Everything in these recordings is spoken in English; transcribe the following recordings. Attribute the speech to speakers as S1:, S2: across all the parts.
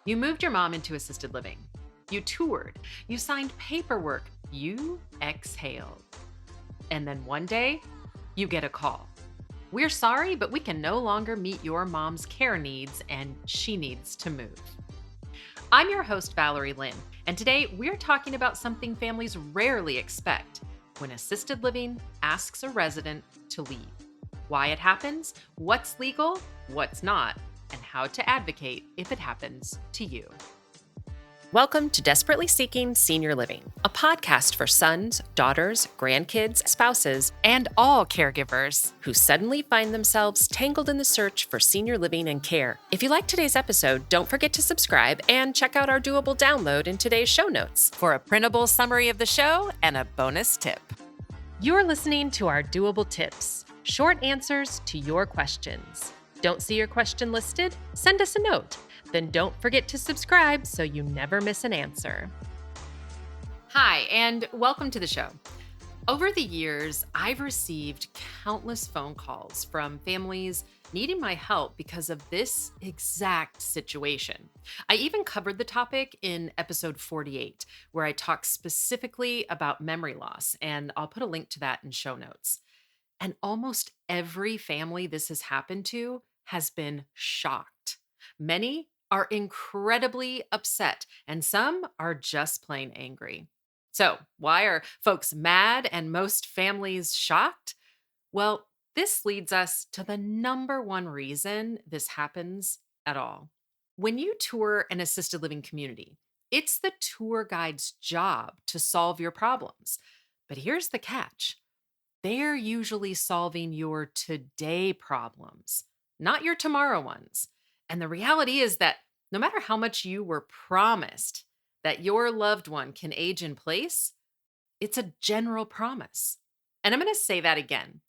S1: You moved your mom into assisted living. You toured. You signed paperwork. You exhaled. And then one day, you get a call. We're sorry, but we can no longer meet your mom's care needs and she needs to move. I'm your host, Valerie Lynn, and today we're talking about something families rarely expect when assisted living asks a resident to leave. Why it happens, what's legal, what's not, and how to advocate if it happens to you. Welcome to Desperately Seeking Senior Living, a podcast for sons, daughters, grandkids, spouses, and all caregivers who suddenly find themselves tangled in the search for senior living and care. If you like today's episode, don't forget to subscribe and check out our doable download in today's show notes for a printable summary of the show and a bonus tip. You're listening to our doable tips, short answers to your questions. Don't see your question listed? Send us a note. Then don't forget to subscribe so you never miss an answer. Hi, and welcome to the show. Over the years, I've received countless phone calls from families needing my help because of this exact situation. I even covered the topic in episode 48, where I talk specifically about memory loss, and I'll put a link to that in show notes. And almost every family this has happened to has been shocked. Many are incredibly upset, and some are just plain angry. So, why are folks mad and most families shocked? Well, this leads us to the number one reason this happens at all. When you tour an assisted living community, it's the tour guide's job to solve your problems. But here's the catch. They're usually solving your today problems, not your tomorrow ones. And the reality is that no matter how much you were promised that your loved one can age in place, it's a general promise. And I'm going to say that again.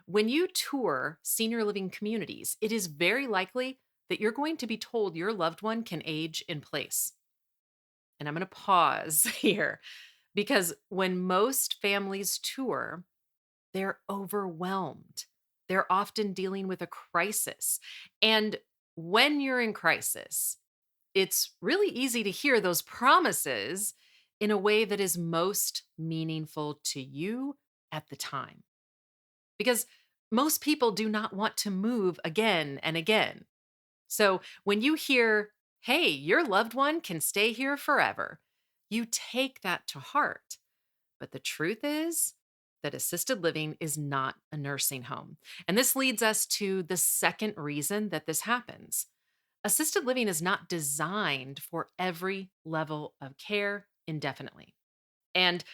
S1: When you tour senior living communities, it is very likely that you're going to be told your loved one can age in place. And I'm going to pause here because when most families tour, they're overwhelmed. They're often dealing with a crisis. And when you're in crisis, it's really easy to hear those promises in a way that is most meaningful to you at the time. Because most people do not want to move again and again. So when you hear, hey, your loved one can stay here forever, you take that to heart. But the truth is that assisted living is not a nursing home. And this leads us to the second reason that this happens. Assisted living is not designed for every level of care indefinitely. And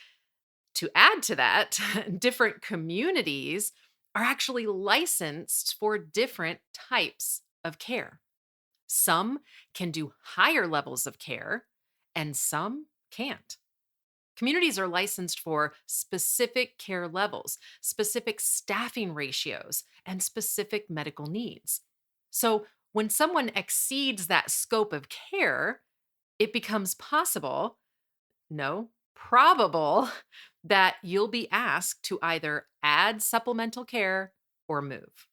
S1: to add to that, different communities are actually licensed for different types of care. Some can do higher levels of care, and some can't. Communities are licensed for specific care levels, specific staffing ratios, and specific medical needs. So when someone exceeds that scope of care, it becomes probable that you'll be asked to either add supplemental care or move.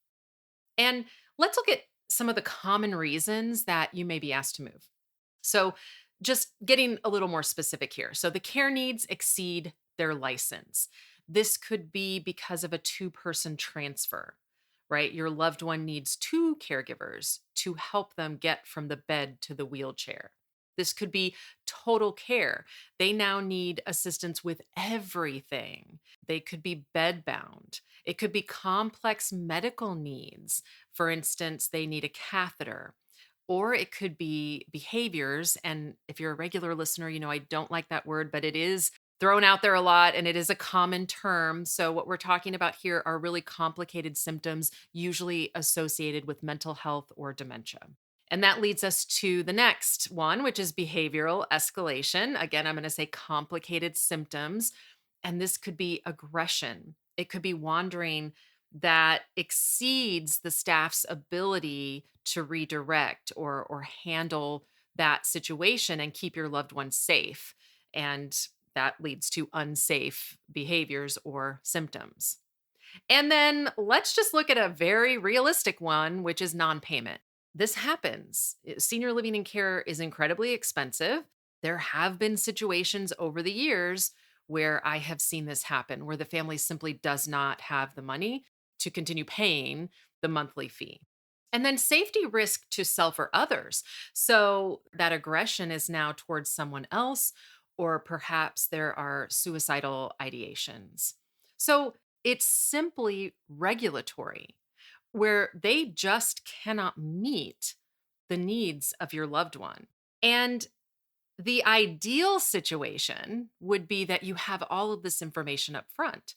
S1: And let's look at some of the common reasons that you may be asked to move. So just getting a little more specific here. So the care needs exceed their license. This could be because of a two-person transfer, right? Your loved one needs two caregivers to help them get from the bed to the wheelchair. This could be total care. They now need assistance with everything. They could be bedbound. It could be complex medical needs. For instance, they need a catheter. Or it could be behaviors. And if you're a regular listener, you know I don't like that word, but it is thrown out there a lot and it is a common term. So what we're talking about here are really complicated symptoms, usually associated with mental health or dementia. And that leads us to the next one, which is behavioral escalation. Again, I'm going to say complicated symptoms. And this could be aggression. It could be wandering that exceeds the staff's ability to redirect or handle that situation and keep your loved one safe. And that leads to unsafe behaviors or symptoms. And then let's just look at a very realistic one, which is non-payment. This happens. Senior living and care is incredibly expensive. There have been situations over the years where I have seen this happen, where the family simply does not have the money to continue paying the monthly fee. And then safety risk to self or others. So that aggression is now towards someone else, or perhaps there are suicidal ideations. So it's simply regulatory where they just cannot meet the needs of your loved one. And the ideal situation would be that you have all of this information up front.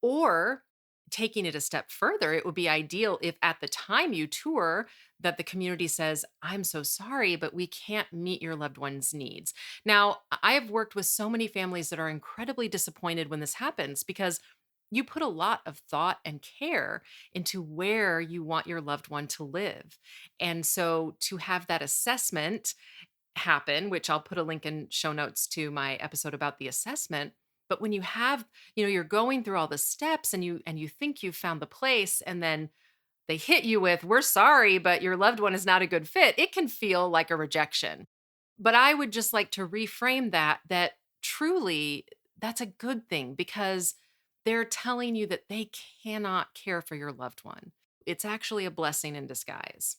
S1: Or taking it a step further, it would be ideal if at the time you tour that the community says, "I'm so sorry, but we can't meet your loved one's needs." Now, I have worked with so many families that are incredibly disappointed when this happens because you put a lot of thought and care into where you want your loved one to live. And so to have that assessment happen, which I'll put a link in show notes to my episode about the assessment. But when you have, you're going through all the steps and you think you've found the place and then they hit you with, "We're sorry, but your loved one is not a good fit." It can feel like a rejection. But I would just like to reframe that truly that's a good thing because they're telling you that they cannot care for your loved one. It's actually a blessing in disguise.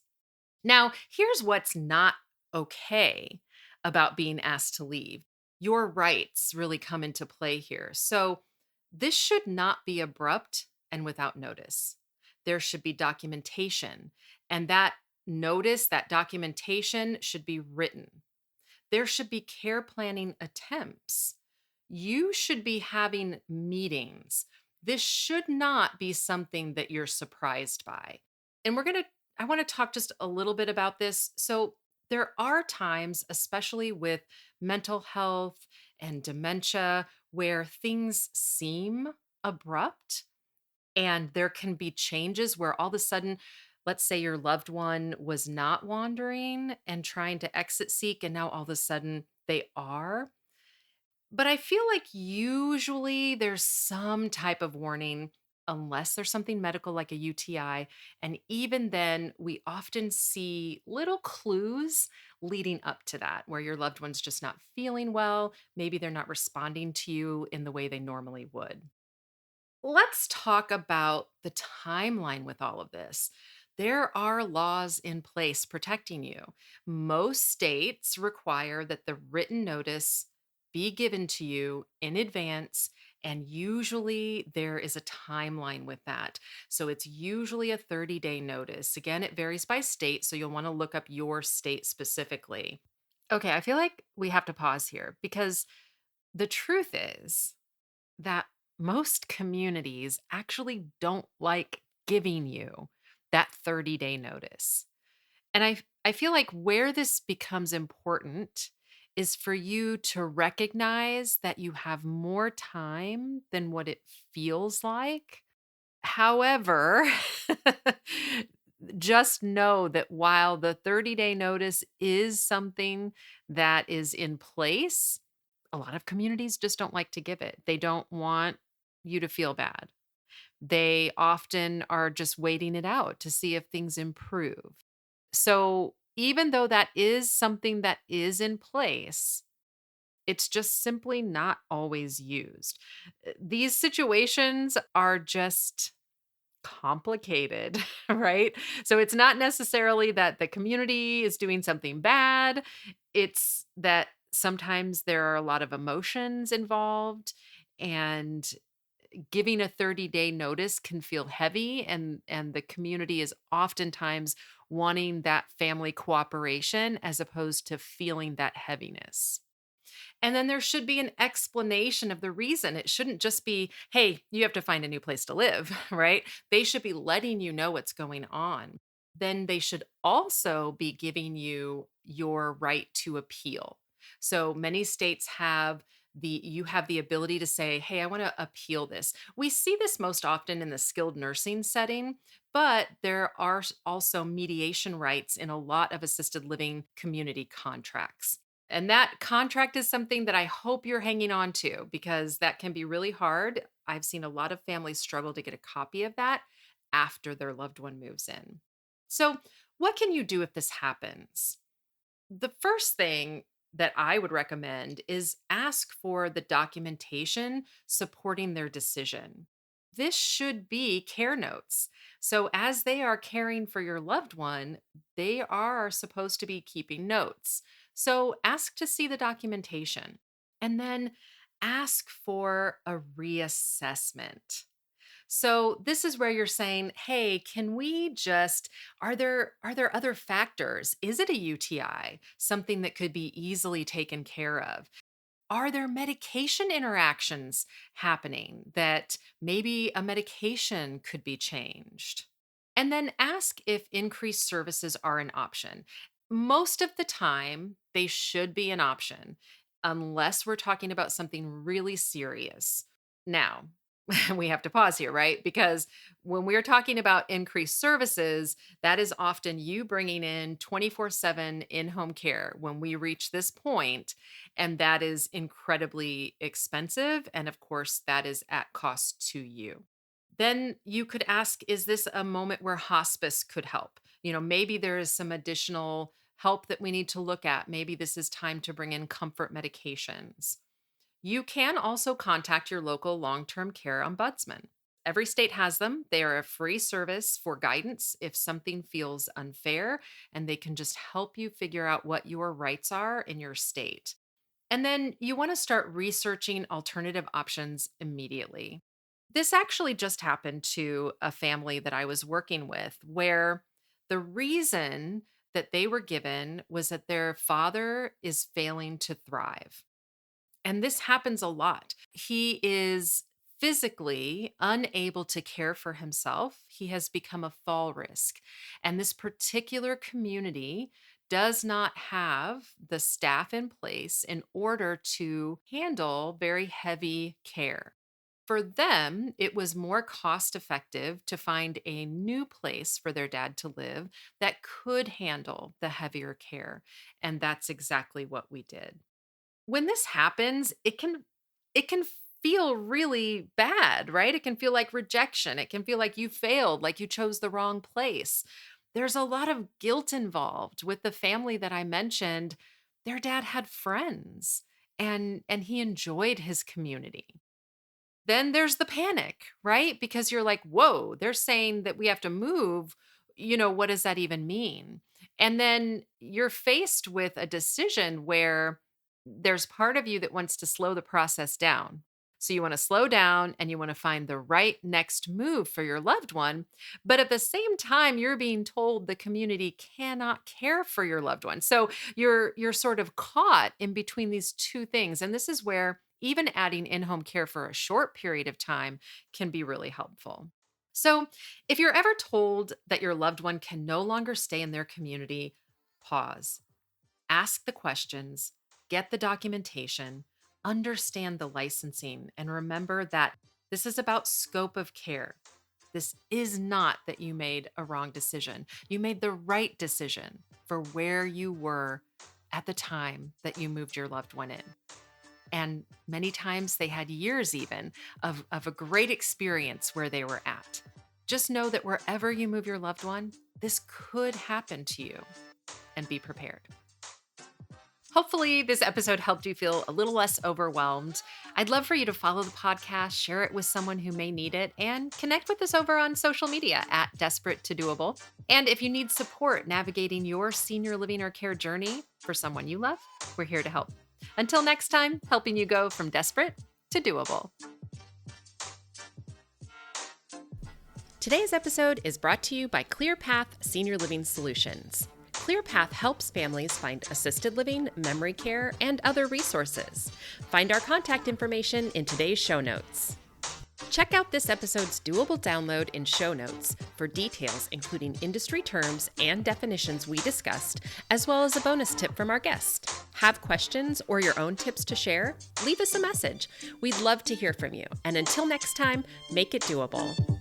S1: Now, here's what's not okay about being asked to leave. Your rights really come into play here. So, this should not be abrupt and without notice. There should be documentation, and that notice, that documentation should be written. There should be care planning attempts. You should be having meetings. This should not be something that you're surprised by. And I want to talk just a little bit about this. So, there are times, especially with mental health and dementia, where things seem abrupt and there can be changes where all of a sudden, let's say your loved one was not wandering and trying to exit seek, and now all of a sudden they are. But I feel like usually there's some type of warning, unless there's something medical like a UTI. And even then, we often see little clues leading up to that, where your loved one's just not feeling well. Maybe they're not responding to you in the way they normally would. Let's talk about the timeline with all of this. There are laws in place protecting you. Most states require that the written notice be given to you in advance, and usually there is a timeline with that. So it's usually a 30-day notice. Again, it varies by state, so you'll want to look up your state specifically. Okay, I feel like we have to pause here because the truth is that most communities actually don't like giving you that 30-day notice. And I feel like where this becomes important is for you to recognize that you have more time than what it feels like. However, just know that while the 30-day notice is something that is in place, a lot of communities just don't like to give it. They don't want you to feel bad. They often are just waiting it out to see if things improve. So, even though that is something that is in place, it's just simply not always used. These situations are just complicated, right? So it's not necessarily that the community is doing something bad. It's that sometimes there are a lot of emotions involved and giving a 30-day notice can feel heavy and the community is oftentimes wanting that family cooperation as opposed to feeling that heaviness. And then there should be an explanation of the reason. It shouldn't just be, "Hey, you have to find a new place to live," right? They should be letting you know what's going on. Then they should also be giving you your right to appeal. So many states have you have the ability to say, "Hey, I want to appeal this." We see this most often in the skilled nursing setting, but there are also mediation rights in a lot of assisted living community contracts. And that contract is something that I hope you're hanging on to because that can be really hard. I've seen a lot of families struggle to get a copy of that after their loved one moves in. So, What can you do if this happens? The first thing that I would recommend is ask for the documentation supporting their decision. This should be care notes. So, as they are caring for your loved one, they are supposed to be keeping notes. So, ask to see the documentation and then ask for a reassessment. So this is where you're saying, "Hey, can we just are there other factors? Is it a UTI? Something that could be easily taken care of? Are there medication interactions happening that maybe a medication could be changed?" And then ask if increased services are an option. Most of the time, they should be an option, unless we're talking about something really serious. Now, we have to pause here, right? Because when we're talking about increased services, that is often you bringing in 24/7 in home care when we reach this point, and that is incredibly expensive. And of course, that is at cost to you. Then you could ask, is this a moment where hospice could help? Maybe there is some additional help that we need to look at. Maybe this is time to bring in comfort medications. You can also contact your local long term care ombudsman. Every state has them. They are a free service for guidance if something feels unfair, and they can just help you figure out what your rights are in your state. And then you want to start researching alternative options immediately. This actually just happened to a family that I was working with where the reason that they were given was that their father is failing to thrive. And this happens a lot. He is physically unable to care for himself. He has become a fall risk. And this particular community does not have the staff in place in order to handle very heavy care. For them, it was more cost effective to find a new place for their dad to live that could handle the heavier care. And that's exactly what we did. When this happens, it can feel really bad, right? It can feel like rejection. It can feel like you failed, like you chose the wrong place. There's a lot of guilt involved with the family that I mentioned. Their dad had friends and he enjoyed his community. Then there's the panic, right? Because you're like, "Whoa, they're saying that we have to move. What does that even mean?" And then you're faced with a decision where there's part of you that wants to slow the process down. So you want to slow down and you want to find the right next move for your loved one. But at the same time, you're being told the community cannot care for your loved one. So you're sort of caught in between these two things. And this is where even adding in-home care for a short period of time can be really helpful. So if you're ever told that your loved one can no longer stay in their community, pause. Ask the questions, get the documentation, understand the licensing, and remember that this is about scope of care. This is not that you made a wrong decision. You made the right decision for where you were at the time that you moved your loved one in. And many times they had years even of a great experience where they were at. Just know that wherever you move your loved one, this could happen to you, and be prepared. Hopefully, this episode helped you feel a little less overwhelmed. I'd love for you to follow the podcast, share it with someone who may need it, and connect with us over on social media at Desperate to Doable. And if you need support navigating your senior living or care journey for someone you love, we're here to help. Until next time, helping you go from desperate to doable. Today's episode is brought to you by ClearPath Senior Living Solutions. ClearPath helps families find assisted living, memory care, and other resources. Find our contact information in today's show notes. Check out this episode's doable download in show notes for details including industry terms and definitions we discussed, as well as a bonus tip from our guest. Have questions or your own tips to share? Leave us a message. We'd love to hear from you. And until next time, make it doable.